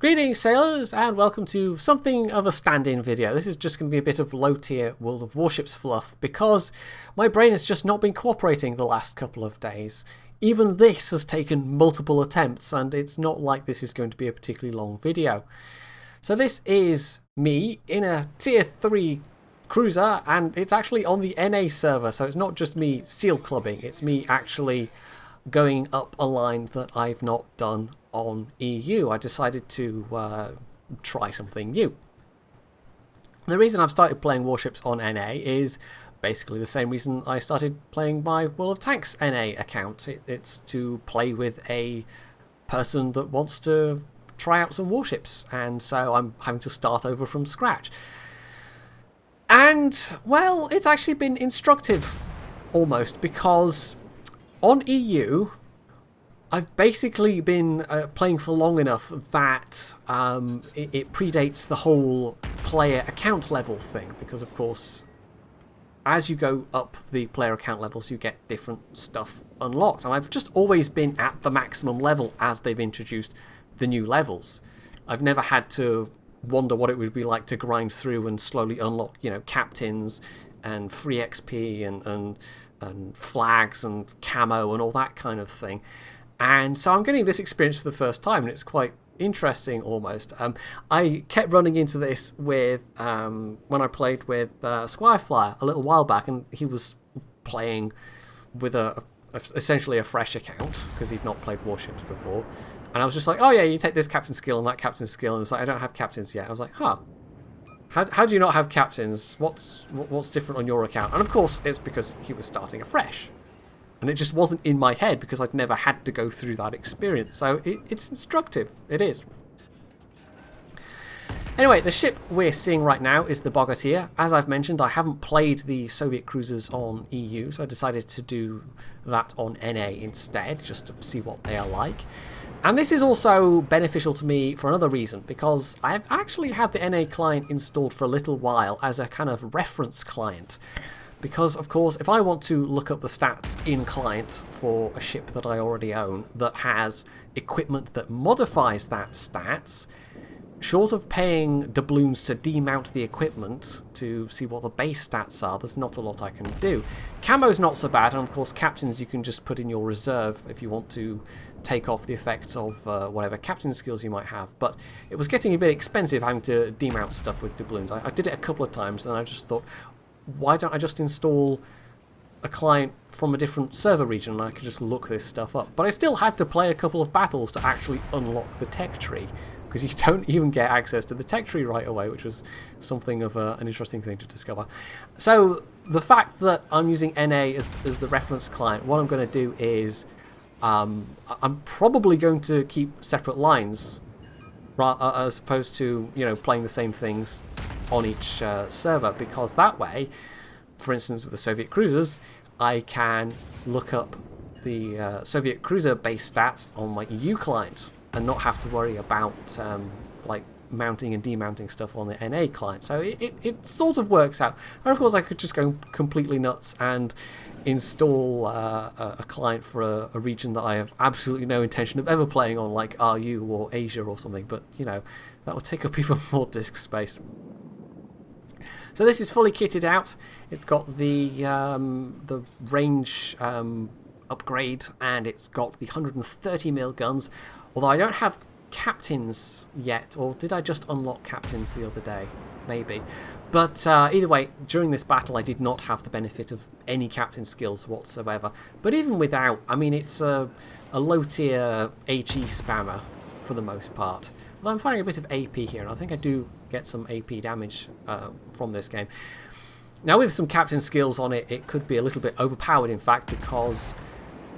Greetings sailors and welcome to something of a stand-in video. This is just going to be a bit of low-tier World of Warships fluff because my brain has just not been cooperating the last couple of days. Even this has taken multiple attempts and it's not like this is going to be a particularly long video. So this is me in a tier 3 cruiser and it's actually on the NA server, so it's not just me seal clubbing, it's me actually going up a line that I've not done on EU. I decided to try something new. The reason I've started playing Warships on NA is basically the same reason I started playing my World of Tanks NA account. It's to play with a person that wants to try out some warships, and so I'm having to start over from scratch. And, well, it's actually been instructive, almost, because on EU, I've basically been playing for long enough that it predates the whole player account level thing, because of course as you go up the player account levels you get different stuff unlocked, and I've just always been at the maximum level as they've introduced the new levels. I've never had to wonder what it would be like to grind through and slowly unlock, you know, captains and free XP and flags and camo and all that kind of thing. And so I'm getting this experience for the first time, and it's quite interesting almost. I kept running into this with when I played with Squireflyer a little while back, and he was playing with essentially a fresh account because he'd not played Warships before. And I was just like, oh yeah, you take this captain skill and that captain skill, and it was like, I don't have captains yet. I was like, huh. How do you not have captains? What's different on your account? And of course, it's because he was starting afresh. And it just wasn't in my head because I'd never had to go through that experience. So it's instructive. It is. Anyway, the ship we're seeing right now is the Bogatyr. As I've mentioned, I haven't played the Soviet cruisers on EU, so I decided to do that on NA instead, just to see what they are like. And this is also beneficial to me for another reason, because I've actually had the NA client installed for a little while as a kind of reference client. Because, of course, if I want to look up the stats in client for a ship that I already own that has equipment that modifies that stats, short of paying doubloons to demount the equipment to see what the base stats are, there's not a lot I can do. Camo's not so bad, and of course captains you can just put in your reserve if you want to take off the effects of whatever captain skills you might have, but it was getting a bit expensive having to demount stuff with doubloons. I did it a couple of times and I just thought, why don't I just install a client from a different server region and I could just look this stuff up. But I still had to play a couple of battles to actually unlock the tech tree, because you don't even get access to the tech tree right away, which was something of an interesting thing to discover. So the fact that I'm using NA as the reference client, what I'm going to do is I'm probably going to keep separate lines as opposed to, you know, playing the same things on each server, because that way, for instance with the Soviet cruisers, I can look up the Soviet cruiser base stats on my EU client and not have to worry about like mounting and demounting stuff on the NA client. So it sort of works out. And of course I could just go completely nuts and install a client for a region that I have absolutely no intention of ever playing on, like RU or Asia or something, but you know, that would take up even more disk space. So this is fully kitted out. It's got the range upgrade, and it's got the 130mm guns, although I don't have captains yet, or did I just unlock captains the other day? Maybe. But either way, during this battle I did not have the benefit of any captain skills whatsoever. But even without, I mean, it's a low tier HE spammer for the most part. Although I'm finding a bit of AP here, and I think I do get some AP damage from this game. Now with some captain skills on it, it could be a little bit overpowered in fact, because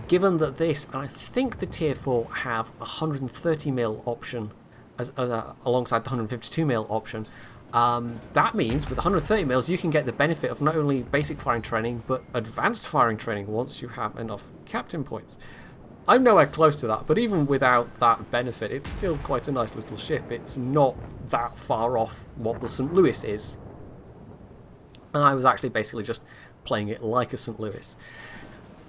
given that this, and I think the tier 4 have a 130mm option alongside the 152mm option, that means with 130mm you can get the benefit of not only basic firing training but advanced firing training once you have enough captain points. I'm nowhere close to that, but even without that benefit it's still quite a nice little ship. It's not that far off what the St. Louis is, and I was actually basically just playing it like a St. Louis.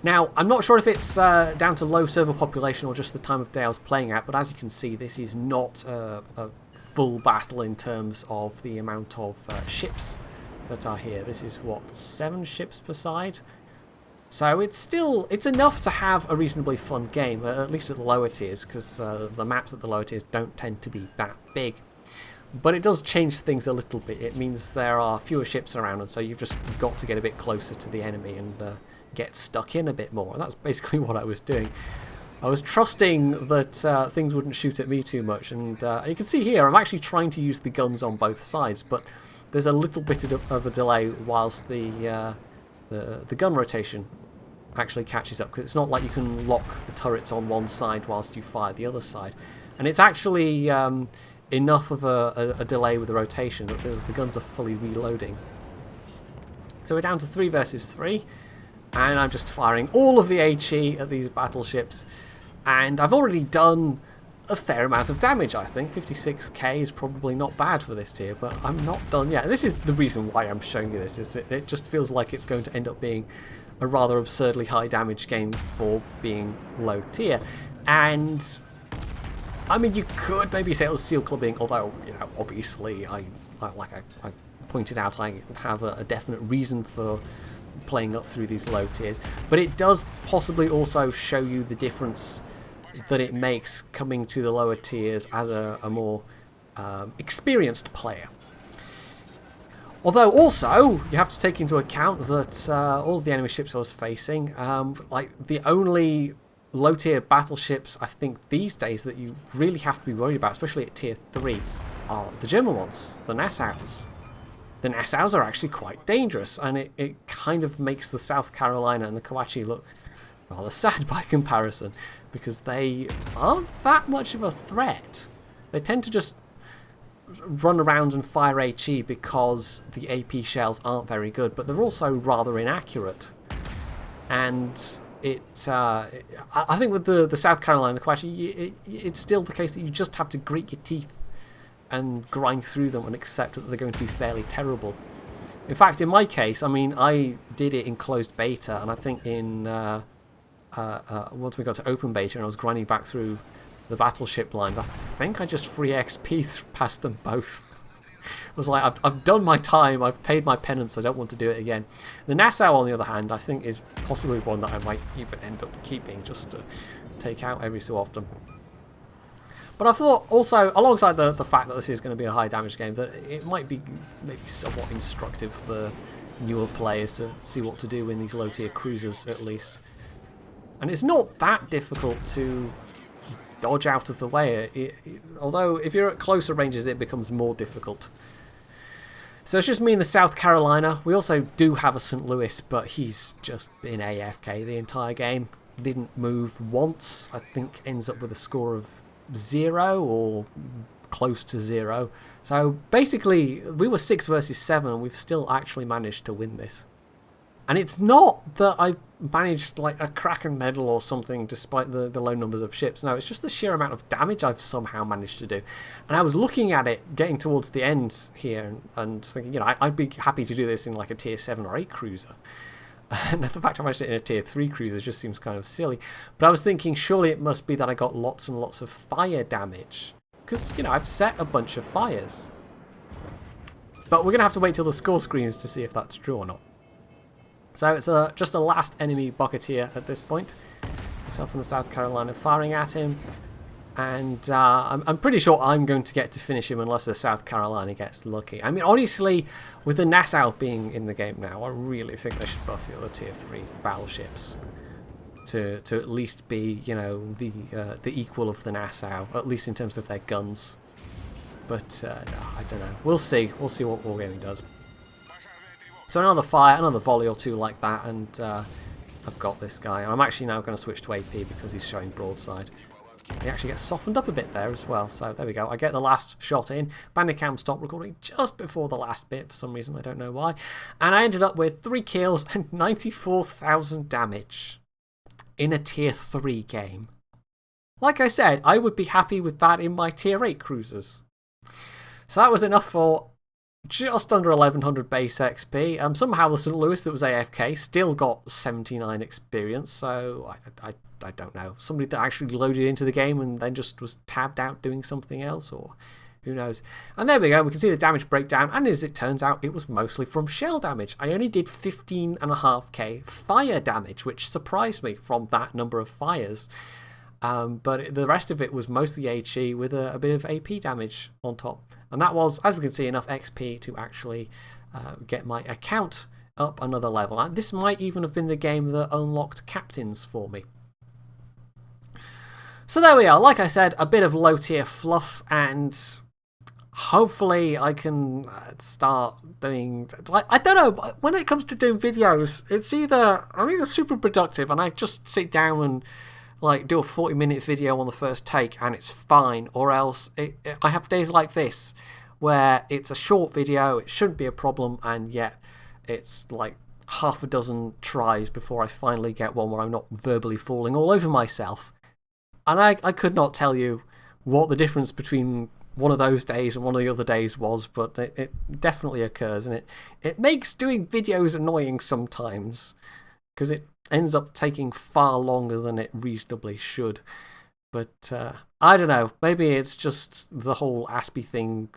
Now, I'm not sure if it's down to low server population or just the time of day I was playing at, but as you can see, this is not a full battle in terms of the amount of ships that are here. This is, what, 7 ships per side? So it's enough to have a reasonably fun game, at least at the lower tiers, because the maps at the lower tiers don't tend to be that big. But it does change things a little bit. It means there are fewer ships around, and so you've just got to get a bit closer to the enemy and get stuck in a bit more. And that's basically what I was doing. I was trusting that things wouldn't shoot at me too much, and you can see here I'm actually trying to use the guns on both sides, but there's a little bit of a delay whilst the gun rotation actually catches up, because it's not like you can lock the turrets on one side whilst you fire the other side. And it's actually enough of a delay with the rotation that the guns are fully reloading. So we're down to 3 versus 3, and I'm just firing all of the HE at these battleships, and I've already done a fair amount of damage, I think. 56k is probably not bad for this tier, but I'm not done yet. This is the reason why I'm showing you this, is it just feels like it's going to end up being a rather absurdly high damage game for being low tier. And I mean, you could maybe say it was seal clubbing, although, you know, obviously like I pointed out, I have a definite reason for playing up through these low tiers, but it does possibly also show you the difference that it makes coming to the lower tiers as a more experienced player. Although also you have to take into account that all of the enemy ships I was facing, like the only low tier battleships I think these days that you really have to be worried about, especially at tier 3, are the German ones, the Nassaus. The Nassaus are actually quite dangerous, and it kind of makes the South Carolina and the Kawachi look rather sad by comparison, because they aren't that much of a threat. They tend to just run around and fire HE because the AP shells aren't very good, but they're also rather inaccurate. And I think with the South Carolina, the Kawachi, it's still the case that you just have to grit your teeth and grind through them and accept that they're going to be fairly terrible. In fact, in my case, I mean, I did it in closed beta, and I think in once we got to open beta and I was grinding back through the battleship lines, I think I just free XP past them both. I was like, I've done my time, I've paid my penance, I don't want to do it again. The Nassau, on the other hand, I think is possibly one that I might even end up keeping just to take out every so often. But I thought also, alongside the fact that this is going to be a high damage game, that it might be maybe somewhat instructive for newer players to see what to do in these low tier cruisers at least. And it's not that difficult to dodge out of the way, although if you're at closer ranges it becomes more difficult. So it's just me and the South Carolina. We also do have a St. Louis, but he's just been AFK the entire game. Didn't move once. I think ends up with a score of 0 or close to 0. So basically we were 6 versus 7 and we've still actually managed to win this. And it's not that I managed like a Kraken medal or something despite the low numbers of ships. No, it's just the sheer amount of damage I've somehow managed to do. And I was looking at it getting towards the end here and thinking, you know, I'd be happy to do this in like a tier 7 or 8 cruiser. And the fact I managed it in a tier 3 cruiser just seems kind of silly. But I was thinking surely it must be that I got lots and lots of fire damage. Because, you know, I've set a bunch of fires. But we're going to have to wait till the score screens to see if that's true or not. So it's just a last enemy Bogatyr at this point. Myself and the South Carolina firing at him. And I'm pretty sure I'm going to get to finish him unless the South Carolina gets lucky. I mean, honestly, with the Nassau being in the game now, I really think they should buff the other tier 3 battleships to at least be, you know, the equal of the Nassau, at least in terms of their guns. But no, I don't know. We'll see. We'll see what Wargaming does. So another fire, another volley or two like that, and I've got this guy. And I'm actually now going to switch to AP because he's showing broadside. He actually gets softened up a bit there as well, so there we go. I get the last shot in. Bandicam stopped recording just before the last bit for some reason, I don't know why. And I ended up with 3 kills and 94,000 damage in a tier 3 game. Like I said, I would be happy with that in my tier 8 cruisers. So that was enough for just under 1100 base XP. Somehow the St. Louis that was AFK still got 79 experience, so I don't know. Somebody that actually loaded into the game and then just was tabbed out doing something else, or who knows. And there we go, we can see the damage breakdown, and as it turns out, it was mostly from shell damage. I only did 15.5k fire damage, which surprised me from that number of fires. But the rest of it was mostly HE with a bit of AP damage on top. And that was, as we can see, enough XP to actually get my account up another level. And this might even have been the game that unlocked captains for me. So there we are. Like I said, a bit of low tier fluff, and hopefully I can start doing, like, I don't know, when it comes to doing videos, it's I'm either super productive and I just sit down and like do a 40-minute video on the first take and it's fine, or else I have days like this where it's a short video, it shouldn't be a problem, and yet it's like half a dozen tries before I finally get one where I'm not verbally falling all over myself. And I could not tell you what the difference between one of those days and one of the other days was, but it definitely occurs, and it makes doing videos annoying sometimes, because it ends up taking far longer than it reasonably should. But I don't know, maybe it's just the whole Aspie thing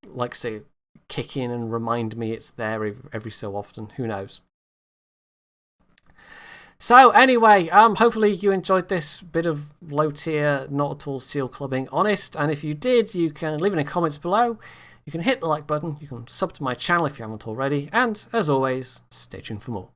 likes to kick in and remind me it's there every so often. Who knows? So anyway, hopefully you enjoyed this bit of low tier, not at all seal clubbing honest, and if you did, you can leave it in the comments below. You can hit the like button, you can sub to my channel if you haven't already, and as always, stay tuned for more.